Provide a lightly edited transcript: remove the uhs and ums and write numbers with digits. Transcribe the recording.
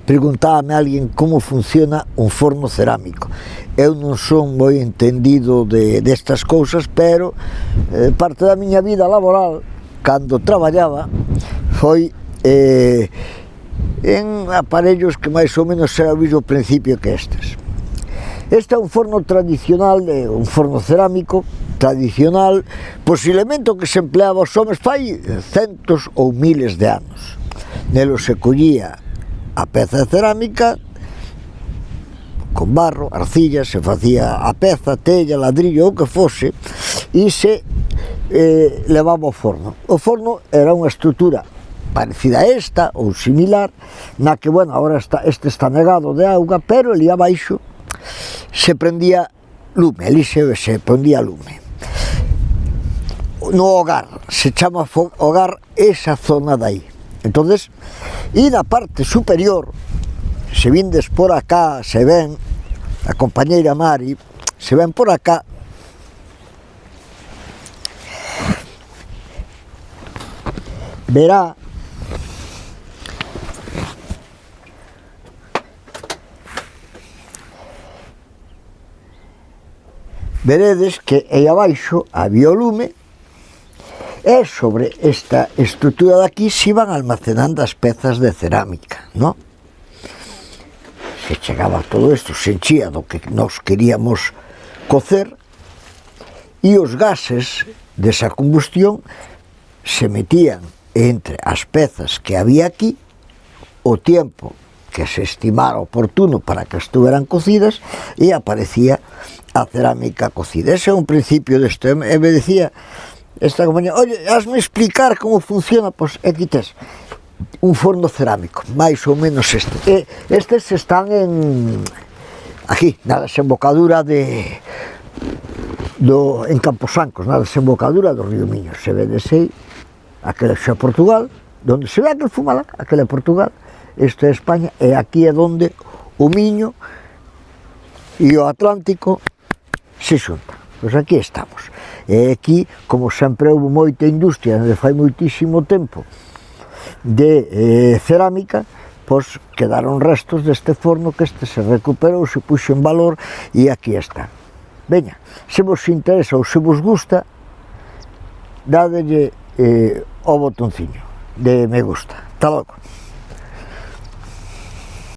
preguntábame alguén como funciona un forno cerámico. Eu non son moi entendido destas cousas, pero parte da miña vida laboral, cando traballaba, foi en aparellos que máis ou menos era o mesmo principio que estes. Este é un forno tradicional, un forno cerámico tradicional, posiblemente o que se empleaba os homes fai centos ou miles de anos. Nelo se collía a peza cerámica con barro, arcilla, se facía a peza, tella, ladrillo, o que fose, e se levaba ao forno. O forno era unha estrutura parecida a esta, ou similar, na que, bueno, agora este está negado de auga, pero ali abaixo se prendía lume, ali se prendía lume. No hogar, se chama hogar esa zona de aí. Entonces, e na parte superior, se vindes por acá, se ven, a compañeira Mari, se ven por acá, verá veredes que aí abaixo había o lume e sobre esta estrutura de aquí se iban almacenando as pezas de cerámica, non? Se chegaba todo isto, se enchía do que nos queríamos cocer e os gases desa combustión se metían entre as pezas que había aquí o tiempo que se estimara oportuno para que estuveran cocidas e aparecía a cerámica cocida. Ese é un principio desto. E me decía esta compañía, oye, hazme explicar como funciona. Pois aquí tes un forno cerámico, máis ou menos este. E estes están aquí, na desembocadura en Camposancos, na desembocadura do río Miño. Se vedes aí, aquele xa Portugal, donde se ve aquel fumalán, aquele é Portugal, este é España, e aquí é donde o Miño e o Atlántico se xuntan. Pois aquí estamos. E aquí, como sempre houve moita industria, onde fai moitísimo tempo, de cerámica, pois quedaron restos deste forno que este se recuperou, se puxo en valor e aquí está. Veña, se vos interesa ou se vos gusta, dadelle o botonciño de me gusta. Hasta logo.